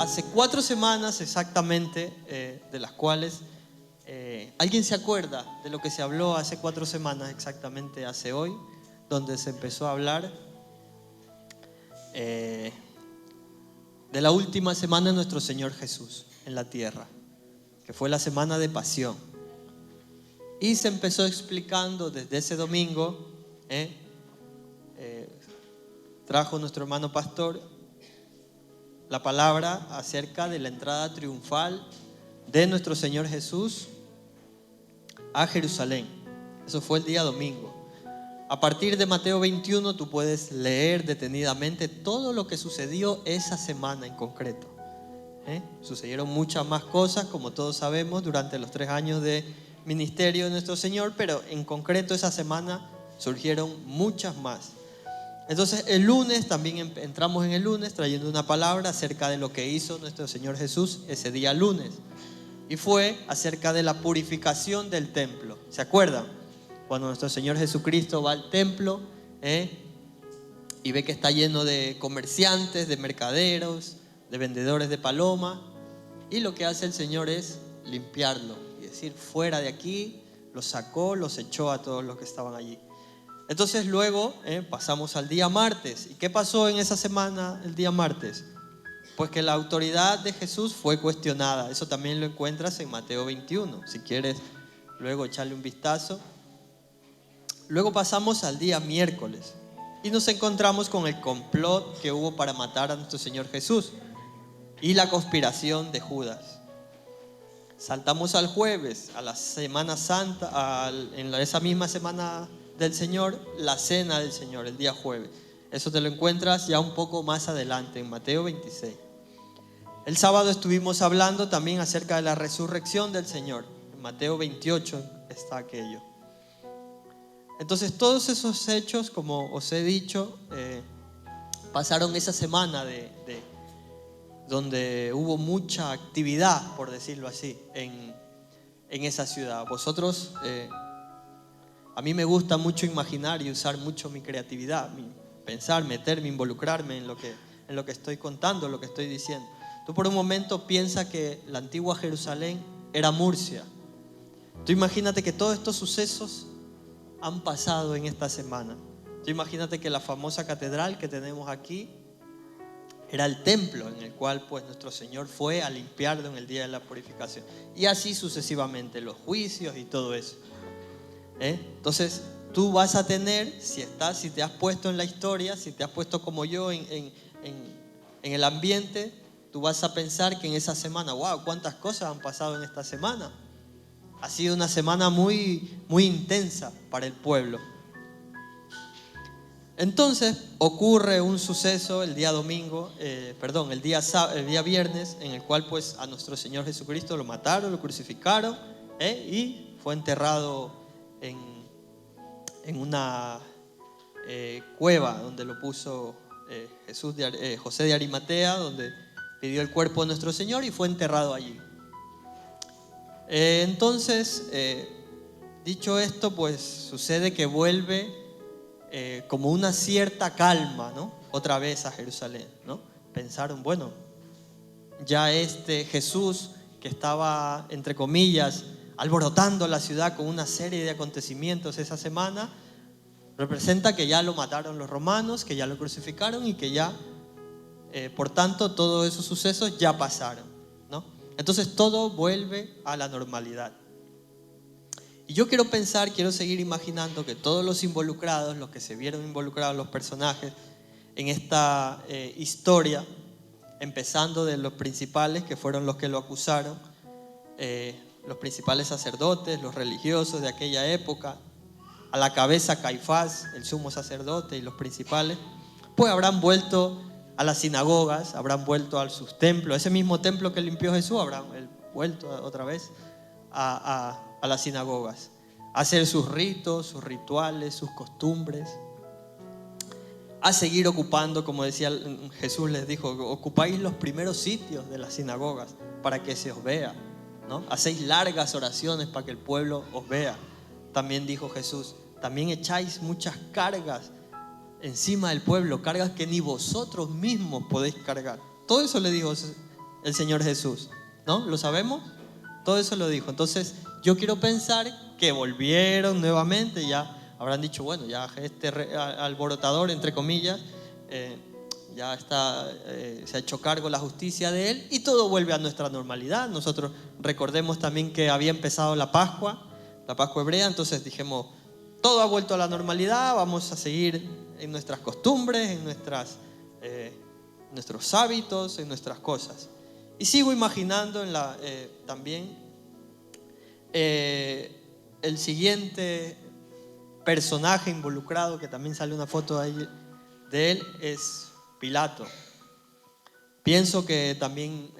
Hace 4 semanas exactamente, de las cuales ¿alguien se acuerda de lo que se habló hace 4 semanas exactamente, hace hoy? Donde se empezó a hablar de la última semana de nuestro Señor Jesús en la tierra, que fue la semana de pasión. Y se empezó explicando desde ese domingo, trajo nuestro hermano pastor la palabra acerca de la entrada triunfal de nuestro Señor Jesús a Jerusalén. Eso fue el día domingo. A partir de Mateo 21 tú puedes leer detenidamente todo lo que sucedió esa semana en concreto. Sucedieron muchas más cosas, como todos sabemos, durante los 3 años de ministerio de nuestro Señor, pero en concreto esa semana surgieron muchas más. Entonces el lunes también entramos en el lunes trayendo una palabra acerca de lo que hizo nuestro Señor Jesús ese día lunes. Y fue acerca de la purificación del templo. ¿Se acuerdan? Cuando nuestro Señor Jesucristo va al templo y ve que está lleno de comerciantes, de mercaderos, de vendedores de paloma. Y lo que hace el Señor es limpiarlo y decir, fuera de aquí, los sacó, los echó a todos los que estaban allí. Entonces luego pasamos al día martes. ¿Y qué pasó en esa semana el día martes? Pues que la autoridad de Jesús fue cuestionada. Eso también lo encuentras en Mateo 21, si quieres luego echarle un vistazo. Luego pasamos al día miércoles y nos encontramos con el complot que hubo para matar a nuestro Señor Jesús y la conspiración de Judas. Saltamos al jueves, a la Semana Santa, en esa misma semana del Señor, la cena del Señor, el día jueves. Eso te lo encuentras ya un poco más adelante, en Mateo 26. El sábado estuvimos hablando también acerca de la resurrección del Señor. En Mateo 28 está aquello. Entonces todos esos hechos, como os he dicho, pasaron esa semana donde hubo mucha actividad, por decirlo así, en esa ciudad. Vosotros... a mí me gusta mucho imaginar y usar mucho mi creatividad, pensar, meterme, involucrarme en lo que estoy contando, lo que estoy diciendo. Tú por un momento piensas que la antigua Jerusalén era Murcia. Tú imagínate que todos estos sucesos han pasado en esta semana. Tú imagínate que la famosa catedral que tenemos aquí era el templo en el cual pues nuestro Señor fue a limpiarlo en el día de la purificación. Y así sucesivamente, los juicios y todo eso. Entonces tú vas a tener, si te has puesto en la historia, si te has puesto como yo en el ambiente, tú vas a pensar que en esa semana, wow, cuántas cosas han pasado en esta semana. Ha sido una semana muy, muy intensa para el pueblo. Entonces ocurre un suceso el día el día viernes, en el cual pues a nuestro Señor Jesucristo lo mataron, lo crucificaron, y fue enterrado en una cueva donde lo puso José de Arimatea, donde pidió el cuerpo de nuestro Señor y fue enterrado allí. Entonces, dicho esto, pues sucede que vuelve como una cierta calma, ¿no? Otra vez a Jerusalén, ¿no? Pensaron, bueno, ya Jesús que estaba, entre comillas, alborotando la ciudad con una serie de acontecimientos esa semana, representa que ya lo mataron los romanos, que ya lo crucificaron y que ya, por tanto, todos esos sucesos ya pasaron, ¿no? Entonces todo vuelve a la normalidad. Y yo quiero seguir imaginando que todos los involucrados, los que se vieron involucrados, los personajes en esta historia, empezando de los principales, que fueron los que lo acusaron, los principales sacerdotes, los religiosos de aquella época, a la cabeza Caifás, el sumo sacerdote, y los principales, pues habrán vuelto a las sinagogas, habrán vuelto a sus templos, ese mismo templo que limpió Jesús, habrán vuelto otra vez a las sinagogas, a hacer sus ritos, sus rituales, sus costumbres, a seguir ocupando, como decía Jesús, les dijo, ocupáis los primeros sitios de las sinagogas para que se os vea, ¿no? Hacéis largas oraciones para que el pueblo os vea. También dijo Jesús, también echáis muchas cargas encima del pueblo, cargas que ni vosotros mismos podéis cargar. Todo eso le dijo el Señor Jesús, ¿no? ¿Lo sabemos? Todo eso lo dijo. Entonces yo quiero pensar que volvieron nuevamente, ya habrán dicho, bueno, ya este alborotador, entre comillas, ya está, se ha hecho cargo la justicia de él y todo vuelve a nuestra normalidad. Nosotros recordemos también que había empezado la Pascua hebrea, entonces dijimos, todo ha vuelto a la normalidad, vamos a seguir en nuestras costumbres, en nuestros hábitos, en nuestras cosas. Y sigo imaginando también el siguiente personaje involucrado, que también sale una foto ahí de él, es Pilato. Pienso que también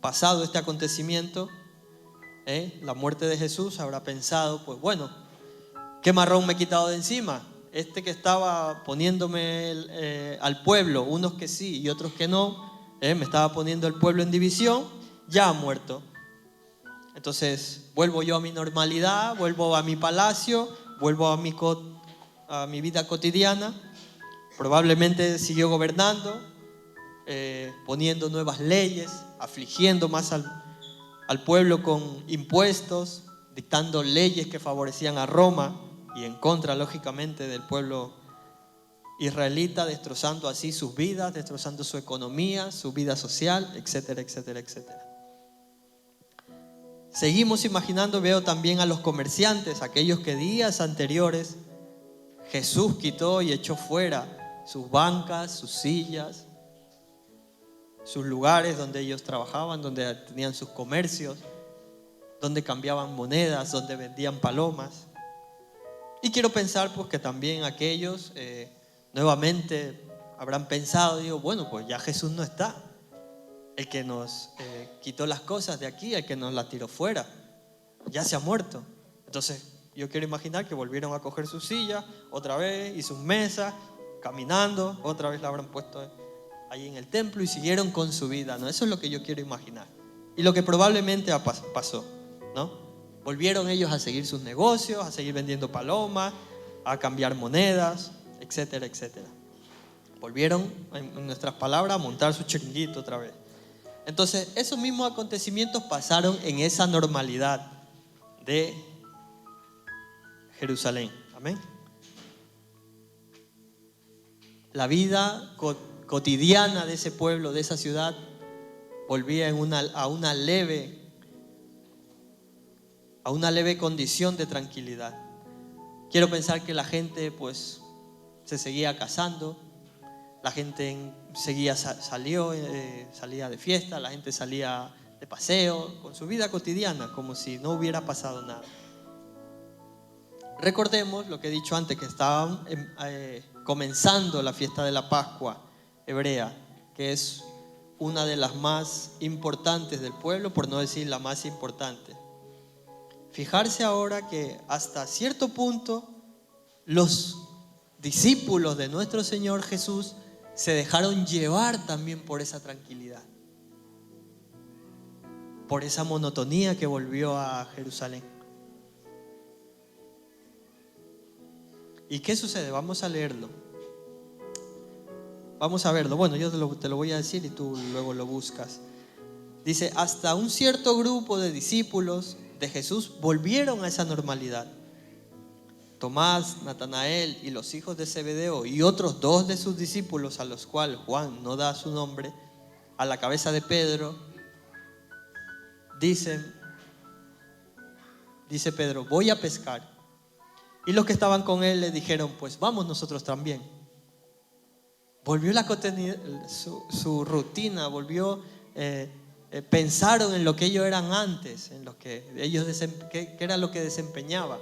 pasado este acontecimiento, la muerte de Jesús, habrá pensado, pues bueno, ¿qué marrón me he quitado de encima? Este que estaba poniéndome al pueblo, unos que sí y otros que no, me estaba poniendo el pueblo en división, ya ha muerto. Entonces vuelvo yo a mi normalidad, vuelvo a mi palacio, vuelvo a mi vida cotidiana. Probablemente siguió gobernando, poniendo nuevas leyes, afligiendo más al pueblo con impuestos, dictando leyes que favorecían a Roma y en contra, lógicamente, del pueblo israelita, destrozando así sus vidas, destrozando su economía, su vida social, etcétera, etcétera, etcétera. Seguimos imaginando, veo también a los comerciantes, aquellos que días anteriores Jesús quitó y echó fuera sus bancas, sus sillas, sus lugares donde ellos trabajaban, donde tenían sus comercios, donde cambiaban monedas, donde vendían palomas. Y quiero pensar pues que también aquellos nuevamente habrán pensado, digo, bueno, pues ya Jesús no está. El que nos quitó las cosas de aquí, el que nos las tiró fuera, ya se ha muerto. Entonces yo quiero imaginar que volvieron a coger su silla otra vez y sus mesas, caminando, otra vez la habrán puesto ahí en el templo y siguieron con su vida, ¿no? Eso es lo que yo quiero imaginar. Y lo que probablemente pasó, ¿no? Volvieron ellos a seguir sus negocios, a seguir vendiendo palomas, a cambiar monedas, etcétera, etcétera. Volvieron, en nuestras palabras, a montar su chiringuito otra vez. Entonces, esos mismos acontecimientos pasaron en esa normalidad de Jerusalén. Amén. La vida cotidiana de ese pueblo, de esa ciudad, volvía a una leve condición de tranquilidad. Quiero pensar que la gente pues se seguía casando, la gente salía de fiesta, la gente salía de paseo, con su vida cotidiana, como si no hubiera pasado nada. Recordemos lo que he dicho antes, que estaban comenzando la fiesta de la Pascua hebrea, que es una de las más importantes del pueblo, por no decir la más importante. Fijarse ahora que hasta cierto punto los discípulos de nuestro Señor Jesús se dejaron llevar también por esa tranquilidad, por esa monotonía que volvió a Jerusalén. ¿Y qué sucede? Vamos a leerlo. Vamos a verlo. Bueno, yo te lo voy a decir y tú luego lo buscas. Dice, hasta un cierto grupo de discípulos de Jesús volvieron a esa normalidad. Tomás, Natanael y los hijos de Zebedeo y otros 2 de sus discípulos, a los cuales Juan no da su nombre, a la cabeza de Pedro, dice Pedro, voy a pescar. Y los que estaban con él le dijeron, pues vamos nosotros también. Volvió su rutina, pensaron en lo que ellos eran antes, en lo que ellos que era lo que desempeñaba.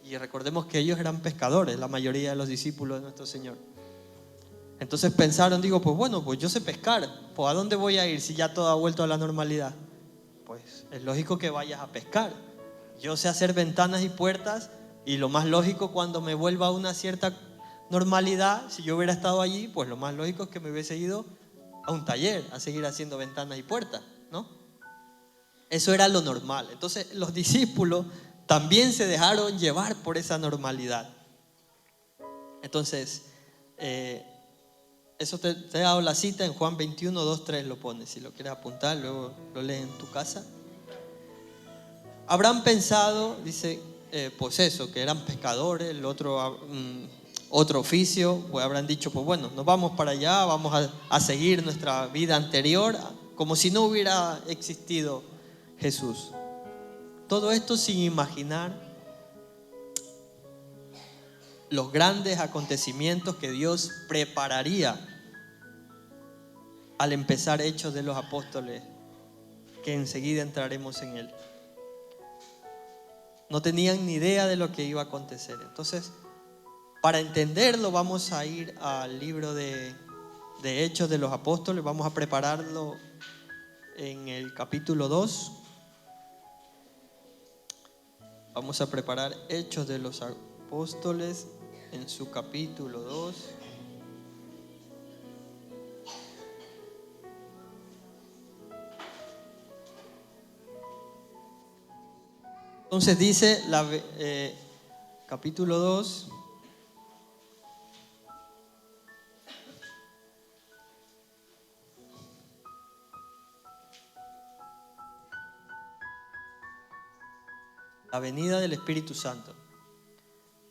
Y recordemos que ellos eran pescadores, la mayoría de los discípulos de nuestro Señor. Entonces pensaron, pues bueno, pues yo sé pescar, pues ¿a dónde voy a ir si ya todo ha vuelto a la normalidad? Pues es lógico que vayas a pescar. Yo sé hacer ventanas y puertas y lo más lógico cuando me vuelva a una cierta normalidad, si yo hubiera estado allí, pues lo más lógico es que me hubiese ido a un taller a seguir haciendo ventanas y puertas, ¿no? Eso era lo normal. Entonces los discípulos también se dejaron llevar por esa normalidad. Entonces, Eso te he dado la cita en Juan 21, 2, 3 lo pones. Si lo quieres apuntar, luego lo lees en tu casa. Habrán pensado, dice, pues eso, que eran pescadores, el otro oficio, pues habrán dicho, pues bueno, nos vamos para allá, vamos a seguir nuestra vida anterior, como si no hubiera existido Jesús. Todo esto sin imaginar los grandes acontecimientos que Dios prepararía al empezar Hechos de los Apóstoles, que enseguida entraremos en él. No tenían ni idea de lo que iba a acontecer. Entonces, para entenderlo, vamos a ir al libro de Hechos de los Apóstoles. Vamos a prepararlo en el capítulo 2. Vamos a preparar Hechos de los Apóstoles en su capítulo 2. Entonces dice capítulo 2, la venida del Espíritu Santo.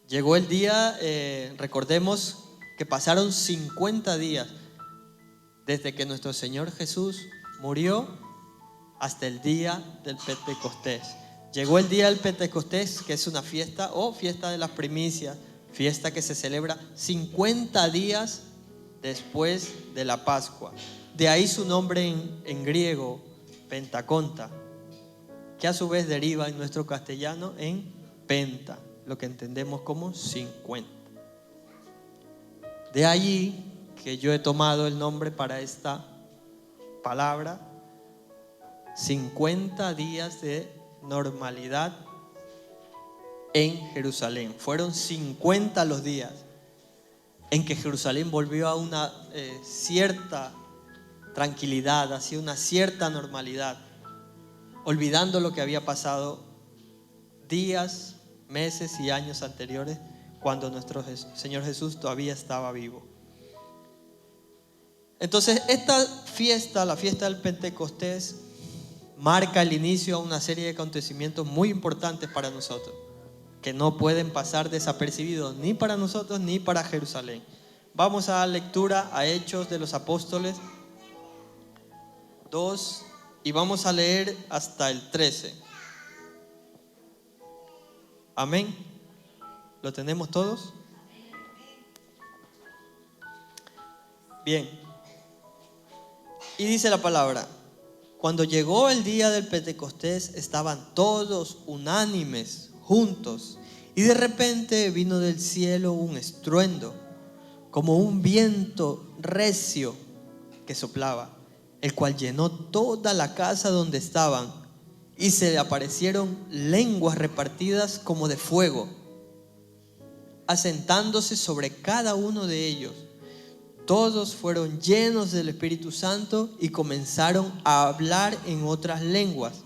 Llegó el día, recordemos que pasaron 50 días desde que nuestro Señor Jesús murió hasta el día del Pentecostés. Llegó el día del Pentecostés, que es una fiesta o fiesta de las primicias, fiesta que se celebra 50 días después de la Pascua. De ahí su nombre en griego, Pentaconta, que a su vez deriva en nuestro castellano en penta, lo que entendemos como 50. De allí que yo he tomado el nombre para esta palabra, 50 días de normalidad en Jerusalén. Fueron 50 los días en que Jerusalén volvió a una cierta tranquilidad, hacia una cierta normalidad, olvidando lo que había pasado días, meses y años anteriores, cuando nuestro Señor Jesús todavía estaba vivo. Entonces, esta fiesta, la fiesta del Pentecostés, marca el inicio a una serie de acontecimientos muy importantes para nosotros, que no pueden pasar desapercibidos ni para nosotros ni para Jerusalén. Vamos a dar lectura a Hechos de los Apóstoles 2 y vamos a leer hasta el 13. Amén. ¿Lo tenemos todos? Bien. Y dice la palabra: cuando llegó el día del Pentecostés, estaban todos unánimes, juntos, y de repente vino del cielo un estruendo, como un viento recio que soplaba, el cual llenó toda la casa donde estaban, y se le aparecieron lenguas repartidas como de fuego, asentándose sobre cada uno de ellos. Todos fueron llenos del Espíritu Santo y comenzaron a hablar en otras lenguas.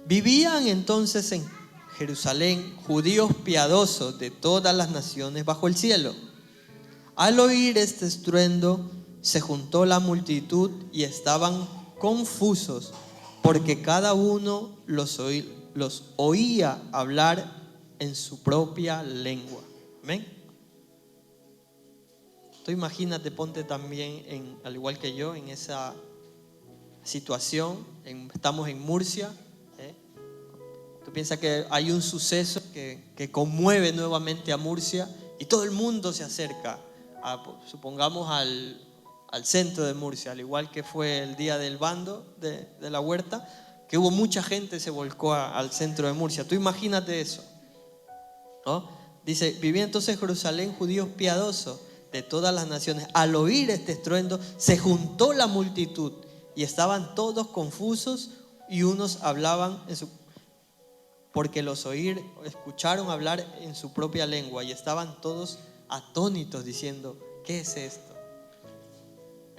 Vivían entonces en Jerusalén judíos piadosos de todas las naciones bajo el cielo. Al oír este estruendo, se juntó la multitud y estaban confusos, porque cada uno los oía hablar en su propia lengua. ¿Ven? Tú imagínate, ponte también, al igual que yo, en esa situación. Estamos en Murcia. Tú piensas que hay un suceso que conmueve nuevamente a Murcia y todo el mundo se acerca, supongamos al centro de Murcia, al igual que fue el día del bando de la huerta, que hubo mucha gente, se volcó al centro de Murcia. Tú imagínate eso, ¿no? Dice: vivía entonces en Jerusalén judíos piadosos de todas las naciones. Al oír este estruendo, se juntó la multitud y estaban todos confusos, y unos hablaban porque los escucharon hablar en su propia lengua, y estaban todos atónitos diciendo: ¿qué es esto?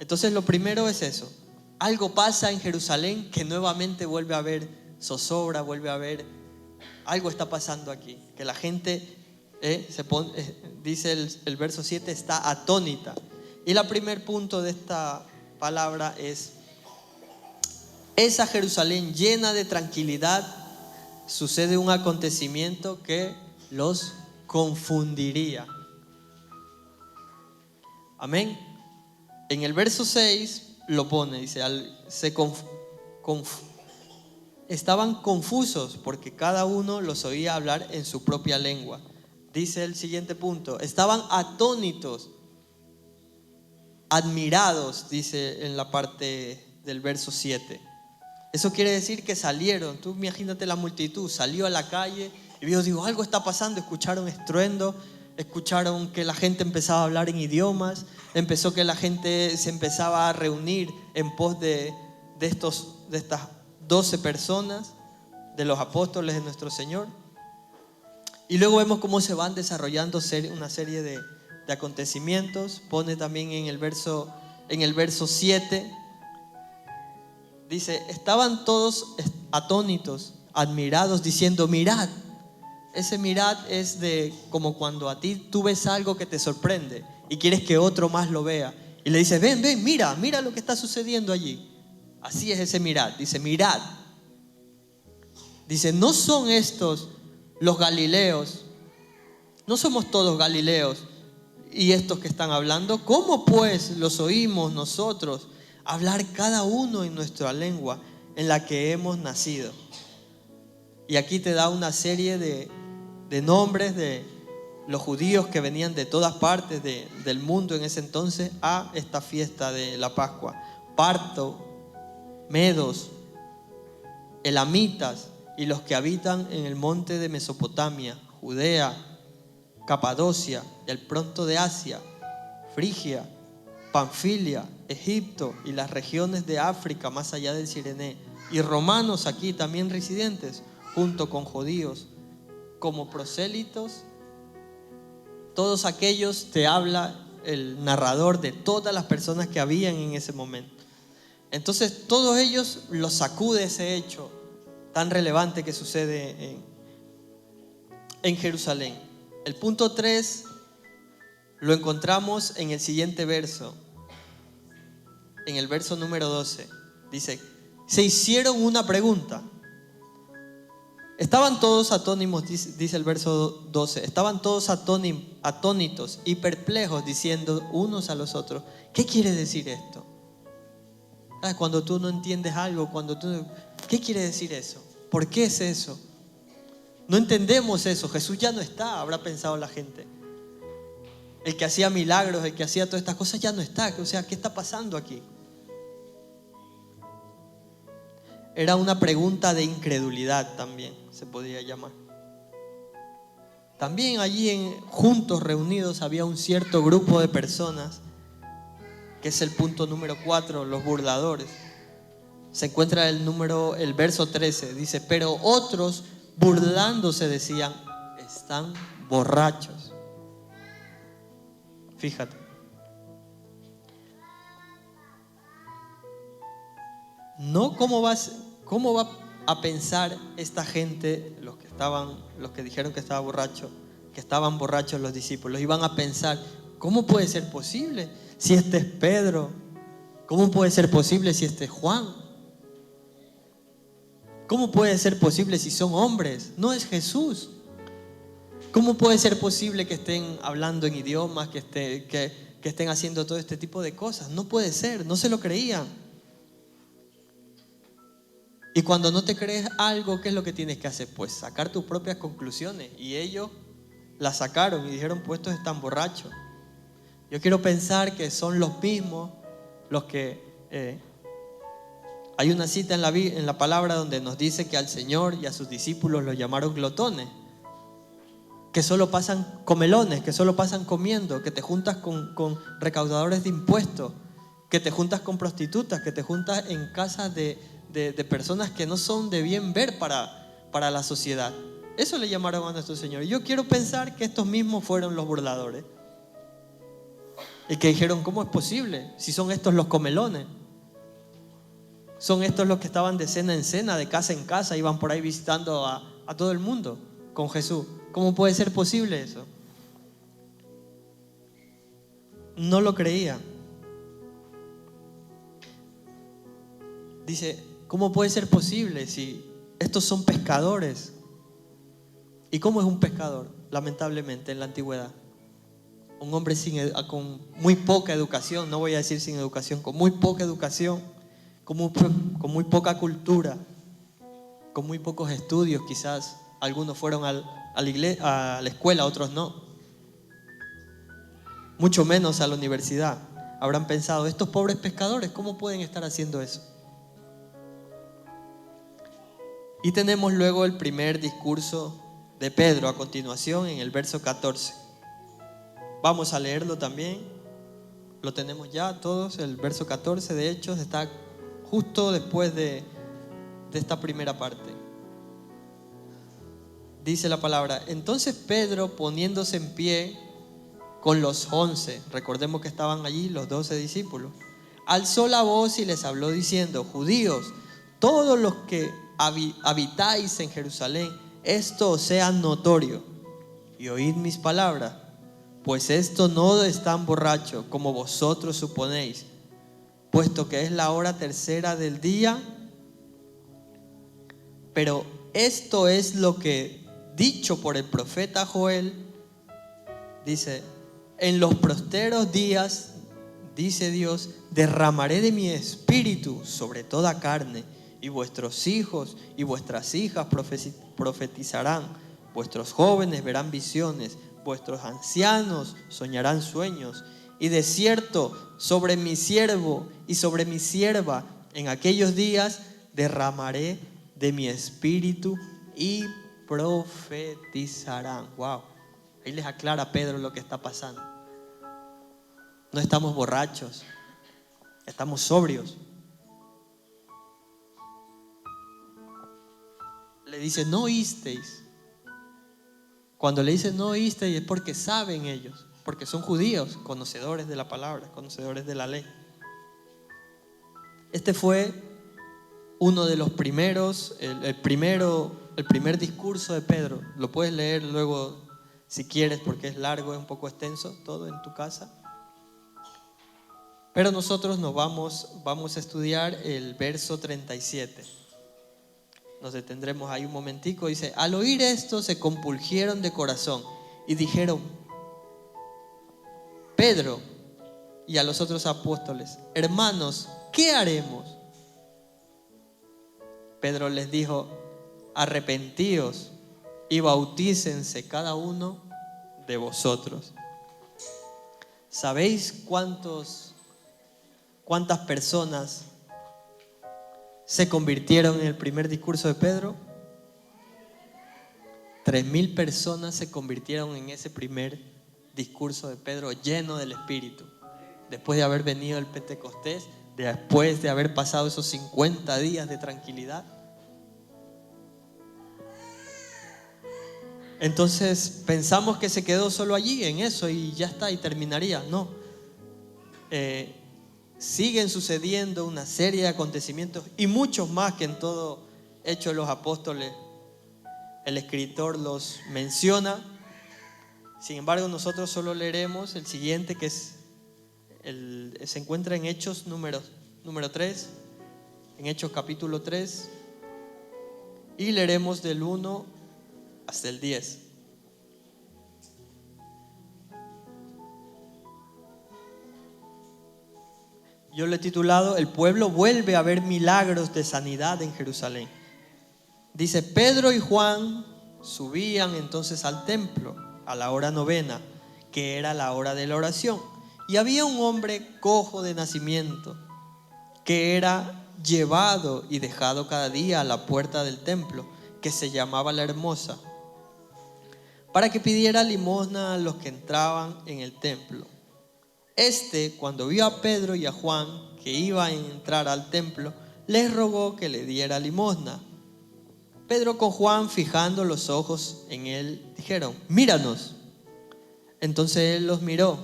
Entonces, lo primero es eso. Algo pasa en Jerusalén que nuevamente vuelve a haber zozobra, algo está pasando aquí, que la gente dice el verso 7, está atónita. Y el primer punto de esta palabra es: esa Jerusalén llena de tranquilidad, sucede un acontecimiento que los confundiría. Amén. En el verso 6 lo pone, dice, estaban confusos porque cada uno los oía hablar en su propia lengua. Dice el siguiente punto: estaban atónitos, admirados, dice en la parte del verso 7. Eso quiere decir que salieron. Tú imagínate la multitud, salió a la calle y digo, algo está pasando. Escucharon estruendo, escucharon que la gente empezaba a hablar en idiomas, empezó que la gente se empezaba a reunir en pos de estas 12 personas, de los apóstoles de nuestro Señor. Y luego vemos cómo se van desarrollando una serie de acontecimientos. Pone también en el verso 7, dice, estaban todos atónitos, admirados, diciendo, mirad. Ese mirad es de como cuando a ti tú ves algo que te sorprende y quieres que otro más lo vea. Y le dices, ven, mira lo que está sucediendo allí. Así es ese mirad. Dice, mirad. Dice, ¿no son estos los galileos? ¿No somos todos galileos y estos que están hablando? ¿Cómo pues los oímos nosotros hablar cada uno en nuestra lengua en la que hemos nacido? Y aquí te da una serie de nombres de los judíos que venían de todas partes del mundo en ese entonces a esta fiesta de la Pascua. Parto, medos, elamitas y los que habitan en el monte de Mesopotamia, Judea, Capadocia, el pronto de Asia, Frigia, Panfilia, Egipto y las regiones de África más allá del Cirené, y romanos aquí también residentes, junto con judíos, como prosélitos. Todos aquellos, te habla el narrador de todas las personas que habían en ese momento. Entonces todos ellos los sacude ese hecho tan relevante que sucede en Jerusalén. El punto 3 lo encontramos en el siguiente verso, en el verso número 12. Dice, se hicieron una pregunta. Estaban todos atónimos, dice el verso 12. Estaban todos atónitos y perplejos, diciendo unos a los otros, ¿qué quiere decir esto? Cuando tú no entiendes algo, ¿qué quiere decir eso? ¿Por qué es eso? No entendemos eso. Jesús ya no está, habrá pensado la gente. El que hacía milagros, el que hacía todas estas cosas ya no está. O sea, ¿qué está pasando aquí? Era una pregunta de incredulidad también, se podría llamar. También allí juntos, reunidos, había un cierto grupo de personas, que es el punto número 4, los burladores. Se encuentra el verso 13, dice, pero otros burlándose decían, están borrachos. Fíjate. No, ¿cómo va a pensar esta gente, los que dijeron que estaban borrachos los discípulos? Iban a pensar, ¿cómo puede ser posible si este es Pedro? ¿Cómo puede ser posible si este es Juan? ¿Cómo puede ser posible si son hombres? No es Jesús. ¿Cómo puede ser posible que estén hablando en idiomas, que estén haciendo todo este tipo de cosas? No puede ser, no se lo creían. Y cuando no te crees algo, ¿qué es lo que tienes que hacer? Pues sacar tus propias conclusiones. Y ellos las sacaron y dijeron, pues estos están borrachos. Yo quiero pensar que son los mismos los que... hay una cita en la palabra donde nos dice que al Señor y a sus discípulos los llamaron glotones, que solo pasan comelones, que solo pasan comiendo, que te juntas con recaudadores de impuestos, que te juntas con prostitutas, que te juntas en casas de personas que no son de bien ver para la sociedad. Eso le llamaron a nuestro Señor. Yo quiero pensar que estos mismos fueron los burladores y que dijeron, ¿cómo es posible? Si son estos los comelones, son estos los que estaban de cena en cena, de casa en casa, iban por ahí visitando a todo el mundo con Jesús. ¿Cómo puede ser posible eso? No lo creían. dice, ¿cómo puede ser posible si estos son pescadores? ¿Y cómo es un pescador? Lamentablemente en la antigüedad. Un hombre con muy poca educación, no voy a decir sin educación, con muy poca educación, con muy poca cultura, con muy pocos estudios quizás. Algunos fueron a la escuela, otros no. Mucho menos a la universidad. Habrán pensado, estos pobres pescadores, ¿cómo pueden estar haciendo eso? Y tenemos luego el primer discurso de Pedro a continuación en el verso 14. Vamos a leerlo también. Lo tenemos ya todos. El verso 14 de Hechos está justo después de esta primera parte. Dice la palabra: entonces Pedro, poniéndose en pie con los 11, recordemos que estaban allí los 12 discípulos, alzó la voz y les habló diciendo: judíos, todos los que habitáis en Jerusalén, esto os sea notorio, y oíd mis palabras, pues esto no están borrachos como vosotros suponéis, puesto que es la hora tercera del día. Pero esto es lo que, dicho por el profeta Joel, dice: en los posteros días, dice Dios, derramaré de mi espíritu sobre toda carne, y vuestros hijos y vuestras hijas profetizarán, vuestros jóvenes verán visiones, vuestros ancianos soñarán sueños, y de cierto sobre mi siervo y sobre mi sierva en aquellos días derramaré de mi espíritu y profetizarán. Wow. Ahí les aclara Pedro lo que está pasando. No estamos borrachos, estamos sobrios. Le dice: no oísteis. Cuando le dice no oísteis es porque saben ellos, porque son judíos, conocedores de la palabra, conocedores de la ley. Este fue uno de los primeros, el primer discurso de Pedro. Lo puedes leer luego si quieres, porque es largo, es un poco extenso, todo en tu casa. Pero nosotros vamos a estudiar el verso 37. Nos detendremos ahí un momentico. Dice: al oír esto se compungieron de corazón y dijeron: Pedro y a los otros apóstoles: hermanos, ¿qué haremos? Pedro les dijo: arrepentíos y bautícense cada uno de vosotros. ¿Sabéis cuántas personas se convirtieron en el primer discurso de Pedro? 3,000 personas se convirtieron en ese primer discurso de Pedro, lleno del Espíritu. Después de haber venido el Pentecostés, después de haber pasado esos 50 días de tranquilidad. Entonces pensamos que se quedó solo allí, en eso, y ya está, y terminaría. No. Siguen sucediendo una serie de acontecimientos y muchos más que en todo Hechos de los Apóstoles el escritor los menciona. Sin embargo, nosotros solo leeremos el siguiente, que se encuentra en Hechos número 3, en Hechos capítulo 3, y leeremos del 1 hasta el 10. Yo lo he titulado: el pueblo vuelve a ver milagros de sanidad en Jerusalén. Dice: Pedro y Juan subían entonces al templo a la hora novena, que era la hora de la oración. Y había un hombre cojo de nacimiento, que era llevado y dejado cada día a la puerta del templo, que se llamaba La Hermosa, para que pidiera limosna a los que entraban en el templo. Cuando vio a Pedro y a Juan que iban a entrar al templo, les rogó que le diera limosna. Pedro con Juan, fijando los ojos en él, dijeron: míranos. Entonces él los miró,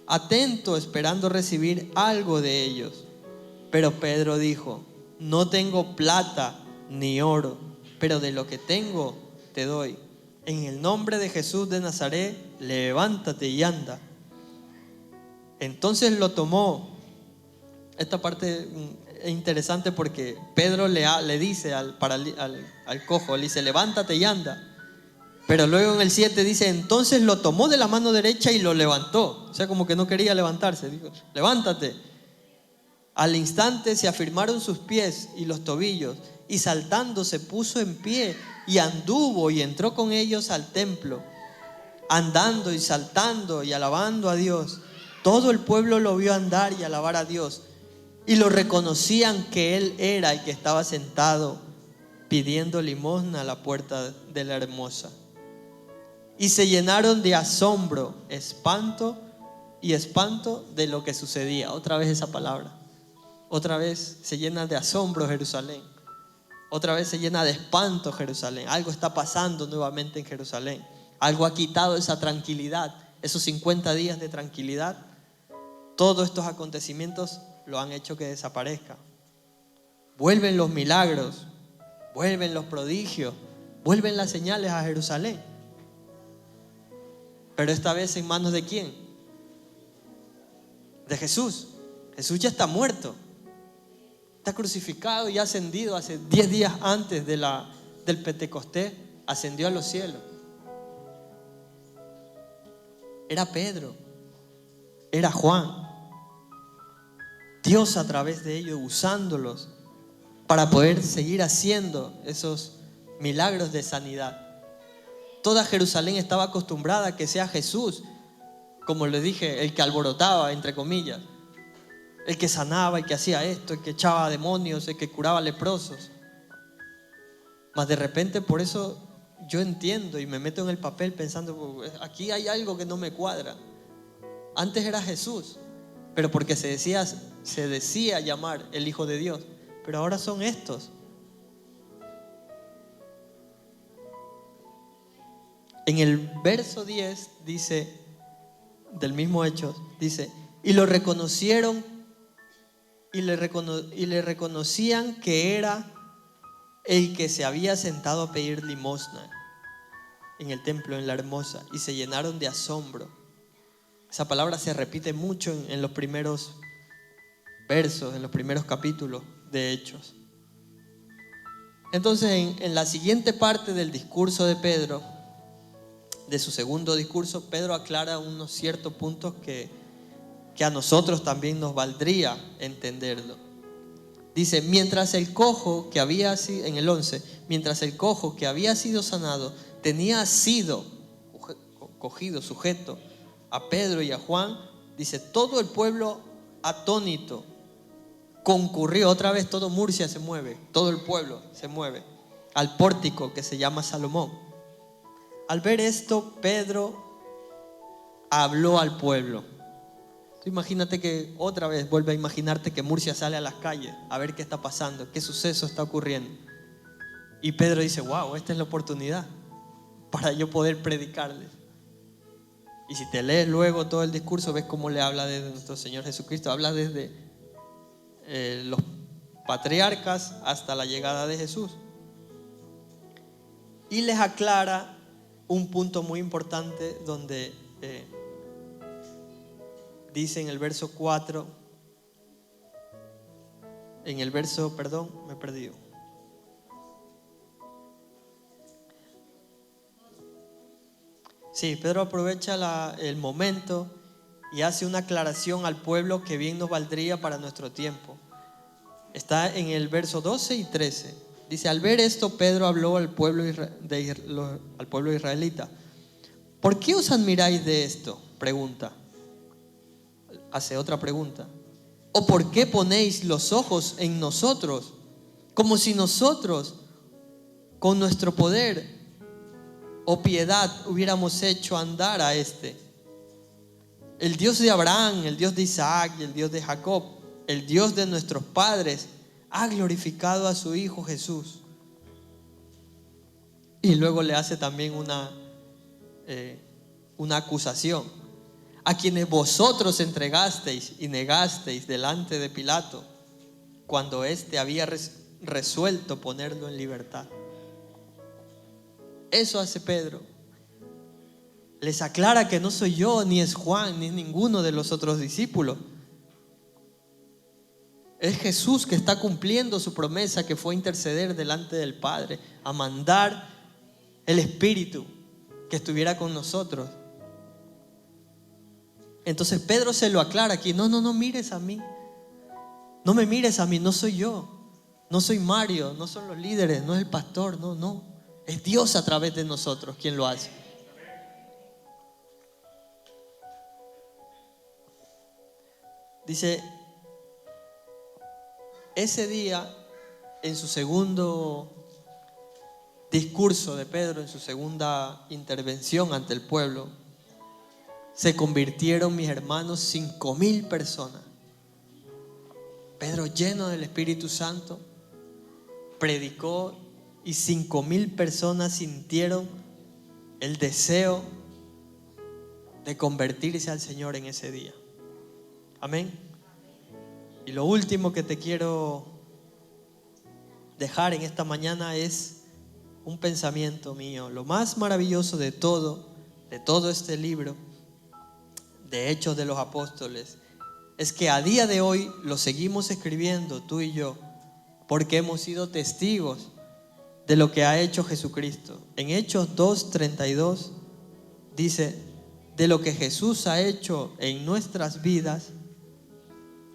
atento, esperando recibir algo de ellos. Pero Pedro dijo: no tengo plata ni oro, pero de lo que tengo te doy. En el nombre de Jesús de Nazaret, levántate y anda. Entonces lo tomó. Esta parte es interesante porque Pedro le dice al cojo, le dice, levántate y anda. Pero luego en el 7 dice, entonces lo tomó de la mano derecha y lo levantó. O sea, como que no quería levantarse. Dijo, levántate. Al instante se afirmaron sus pies y los tobillos, y saltando se puso en pie y anduvo y entró con ellos al templo, andando y saltando y alabando a Dios. Todo el pueblo lo vio andar y alabar a Dios, y lo reconocían que él era el que estaba sentado pidiendo limosna a la puerta de la hermosa. Y se llenaron de asombro, espanto de lo que sucedía. Otra vez esa palabra. Otra vez se llena de asombro Jerusalén. Otra vez se llena de espanto Jerusalén. Algo está pasando nuevamente en Jerusalén. Algo ha quitado esa tranquilidad, esos 50 días de tranquilidad. Todos estos acontecimientos lo han hecho que desaparezca. Vuelven los milagros, vuelven los prodigios, vuelven las señales a Jerusalén. Pero esta vez en manos de ¿quién? De Jesús. Jesús ya está muerto. Está crucificado y ascendido hace 10 días antes del Pentecostés. Ascendió a los cielos. Era Pedro. Era Juan. Dios a través de ellos usándolos para poder seguir haciendo esos milagros de sanidad. Toda Jerusalén estaba acostumbrada a que sea Jesús, como le dije, el que alborotaba, entre comillas, el que sanaba, el que hacía esto, el que echaba demonios, el que curaba leprosos. Mas de repente, por eso yo entiendo y me meto en el papel pensando, aquí hay algo que no me cuadra. Antes era Jesús, pero porque se decía llamar el Hijo de Dios, pero ahora son estos. En el verso 10 dice, del mismo Hechos, dice, y lo reconocieron y le reconocían que era el que se había sentado a pedir limosna en el templo, en la hermosa, y se llenaron de asombro. Esa palabra se repite mucho en los primeros versos, en los primeros capítulos de Hechos. Entonces, en la siguiente parte del discurso de Pedro, de su segundo discurso, Pedro aclara unos ciertos puntos que a nosotros también nos valdría entenderlo. Dice, mientras el cojo que había sido, en el 11, mientras el cojo que había sido sanado tenía sido cogido, sujeto a Pedro y a Juan, dice, todo el pueblo atónito concurrió. Otra vez todo Murcia se mueve, todo el pueblo se mueve al pórtico que se llama Salomón. Al ver esto, Pedro habló al pueblo. Tú imagínate que otra vez, vuelve a imaginarte que Murcia sale a las calles a ver qué está pasando, qué suceso está ocurriendo. Y Pedro dice, wow, esta es la oportunidad para yo poder predicarles. Y si te lees luego todo el discurso, ves cómo le habla desde nuestro Señor Jesucristo. Habla desde los patriarcas hasta la llegada de Jesús. Y les aclara un punto muy importante donde dice en el verso 4, me he perdido. Sí, Pedro aprovecha el momento y hace una aclaración al pueblo que bien nos valdría para nuestro tiempo. Está en el verso 12 y 13. Dice, al ver esto, Pedro habló al pueblo israelita. ¿Por qué os admiráis de esto? Pregunta. Hace otra pregunta. ¿O por qué ponéis los ojos en nosotros, como si nosotros, con nuestro poder o piedad, hubiéramos hecho andar a este? El Dios de Abraham, el Dios de Isaac y el Dios de Jacob, el Dios de nuestros padres, ha glorificado a su Hijo Jesús. Y luego le hace también una acusación. A quienes vosotros entregasteis y negasteis delante de Pilato, cuando éste había resuelto ponerlo en libertad. Eso hace Pedro. Les aclara que no soy yo, ni es Juan, ni es ninguno de los otros discípulos. Es Jesús que está cumpliendo su promesa, que fue interceder delante del Padre, a mandar el Espíritu que estuviera con nosotros. Entonces Pedro se lo aclara aquí. No mires a mí. No me mires a mí, no soy yo. No soy Mario, no son los líderes, no es el pastor, no. Es Dios a través de nosotros quien lo hace. Dice, ese día, en su segundo discurso de Pedro, en su segunda intervención ante el pueblo, se convirtieron, mis hermanos, 5,000 personas. Pedro, lleno del Espíritu Santo, predicó y 5,000 personas sintieron el deseo de convertirse al Señor en ese día. Amén. Y lo último que te quiero dejar en esta mañana es un pensamiento mío. Lo más maravilloso de todo este libro de Hechos de los Apóstoles es que a día de hoy lo seguimos escribiendo tú y yo, porque hemos sido testigos de lo que ha hecho Jesucristo. En Hechos 2:32 dice, de lo que Jesús ha hecho en nuestras vidas,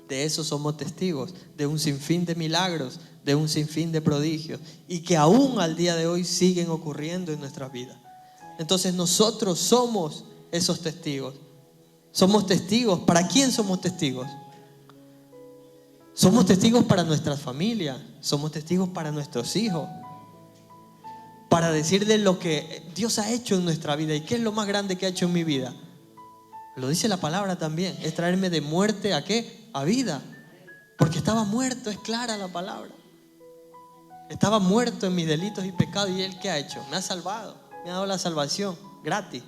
de eso somos testigos, de un sinfín de milagros, de un sinfín de prodigios, y que aún al día de hoy siguen ocurriendo en nuestras vidas. Entonces nosotros somos esos testigos. Somos testigos. ¿Para quién somos testigos? Somos testigos para nuestras familias, somos testigos para nuestros hijos, para decirles lo que Dios ha hecho en nuestra vida. ¿Y qué es lo más grande que ha hecho en mi vida? Lo dice la palabra también, es traerme de muerte ¿a qué? A vida. Porque estaba muerto, es clara la palabra. Estaba muerto en mis delitos y pecados, y Él ¿qué ha hecho? Me ha salvado, me ha dado la salvación gratis.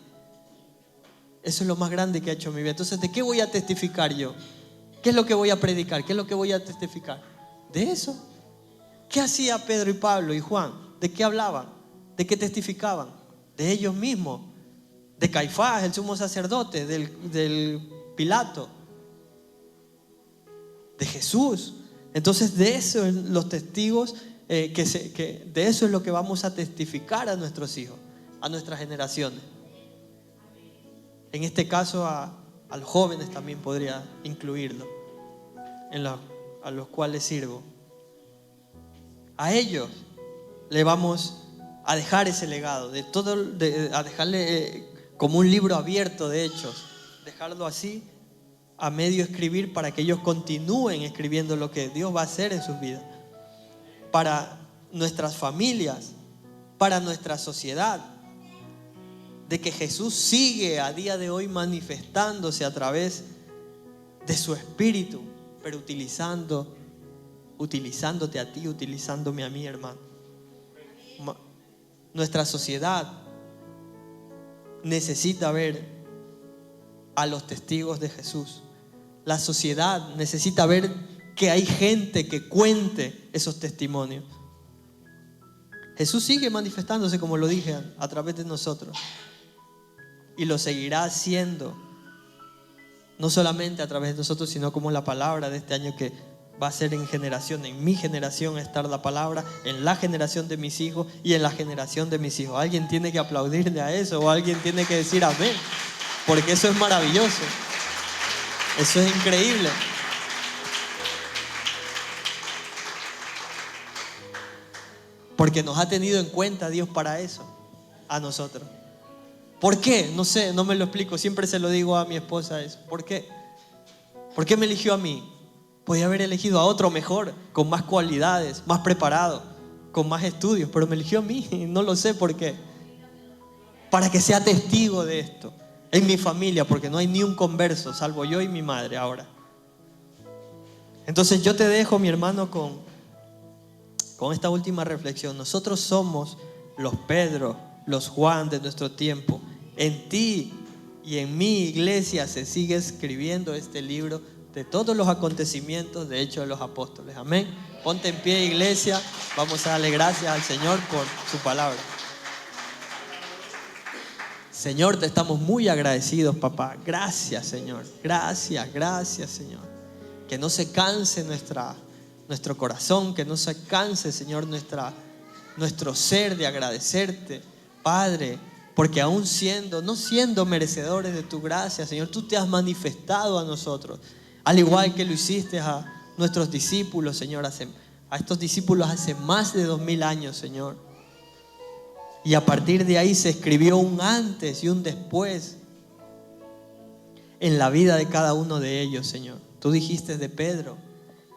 Eso es lo más grande que ha hecho en mi vida. Entonces, ¿de qué voy a testificar yo? ¿Qué es lo que voy a predicar? ¿Qué es lo que voy a testificar? De eso. ¿Qué hacía Pedro y Pablo y Juan? ¿De qué hablaban? ¿De qué testificaban? De ellos mismos. De Caifás, el sumo sacerdote, del Pilato, de Jesús. Entonces de eso los testigos, de eso es lo que vamos a testificar a nuestros hijos, a nuestras generaciones. En este caso a los jóvenes también podría incluirlo, a los cuales sirvo. A ellos le vamos a dejar ese legado, a dejarle como un libro abierto de hechos, dejarlo así a medio escribir para que ellos continúen escribiendo lo que Dios va a hacer en sus vidas, para nuestras familias, para nuestra sociedad, de que Jesús sigue a día de hoy manifestándose a través de su Espíritu, pero utilizándote a ti, utilizándome a mí, hermano. Nuestra sociedad necesita ver a los testigos de Jesús. La sociedad necesita ver que hay gente que cuente esos testimonios. Jesús sigue manifestándose, como lo dije, a través de nosotros, y lo seguirá haciendo, no solamente a través de nosotros, sino como la palabra de este año, que va a ser en generación. En mi generación estar la palabra, en la generación de mis hijos y en la generación de mis hijos. Alguien tiene que aplaudirle a eso, o alguien tiene que decir amén, porque eso es maravilloso, eso es increíble. Porque nos ha tenido en cuenta Dios para eso, a nosotros. ¿Por qué? No sé, no me lo explico. Siempre se lo digo a mi esposa eso. ¿Por qué? ¿Por qué me eligió a mí? Podía haber elegido a otro mejor, con más cualidades, más preparado, con más estudios, pero me eligió a mí. No lo sé por qué. Para que sea testigo de esto en mi familia, porque no hay ni un converso, salvo yo y mi madre ahora. Entonces yo te dejo, mi hermano, con esta última reflexión. Nosotros somos los Pedro, los Juan de nuestro tiempo. En ti y en mi iglesia se sigue escribiendo este libro de todos los acontecimientos de Hechos de los Apóstoles. Amén. Ponte en pie, iglesia. Vamos a darle gracias al Señor por su palabra. Señor, te estamos muy agradecidos, papá. Gracias, Señor. Gracias, Señor. Que no se canse nuestro corazón, que no se canse, Señor, nuestro ser de agradecerte, Padre, porque aún no siendo merecedores de tu gracia, Señor, tú te has manifestado a nosotros, al igual que lo hiciste a nuestros discípulos, Señor, a estos discípulos hace más de 2000 años, Señor. Y a partir de ahí se escribió un antes y un después en la vida de cada uno de ellos, Señor. Tú dijiste de Pedro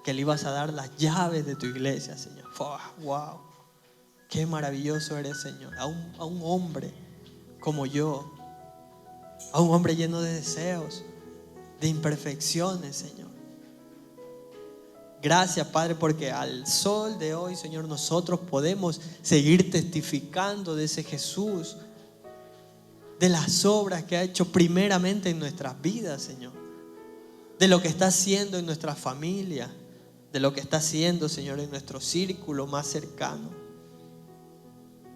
que le ibas a dar las llaves de tu iglesia, Señor. ¡Wow! Qué maravilloso eres, Señor. A un hombre como yo, a un hombre lleno de deseos, de imperfecciones, Señor. Gracias, Padre, porque al sol de hoy, Señor, nosotros podemos seguir testificando de ese Jesús, de las obras que ha hecho primeramente en nuestras vidas, Señor, de lo que está haciendo en nuestra familia, de lo que está haciendo, Señor, en nuestro círculo más cercano.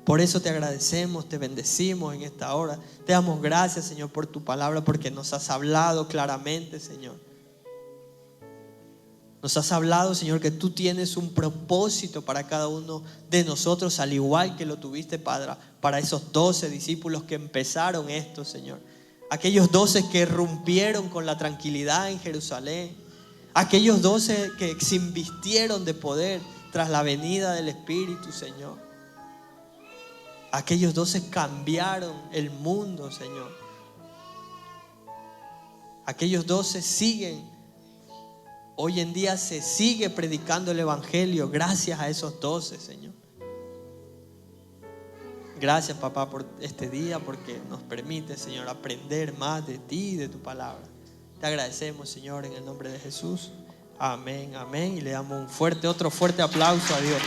Por eso te agradecemos, te bendecimos en esta hora. Te damos gracias, Señor, por tu palabra, porque nos has hablado claramente, Señor. Nos has hablado, Señor, que tú tienes un propósito para cada uno de nosotros, al igual que lo tuviste, Padre, para esos 12 discípulos que empezaron esto, Señor. Aquellos 12 que rompieron con la tranquilidad en Jerusalén. Aquellos 12 que se invistieron de poder tras la venida del Espíritu, Señor. Aquellos 12 cambiaron el mundo, Señor. Aquellos 12 siguen. Hoy en día se sigue predicando el Evangelio gracias a esos 12, Señor. Gracias, papá, por este día, porque nos permite, Señor, aprender más de ti y de tu palabra. Te agradecemos, Señor, en el nombre de Jesús. Amén, amén. Y le damos otro fuerte aplauso a Dios.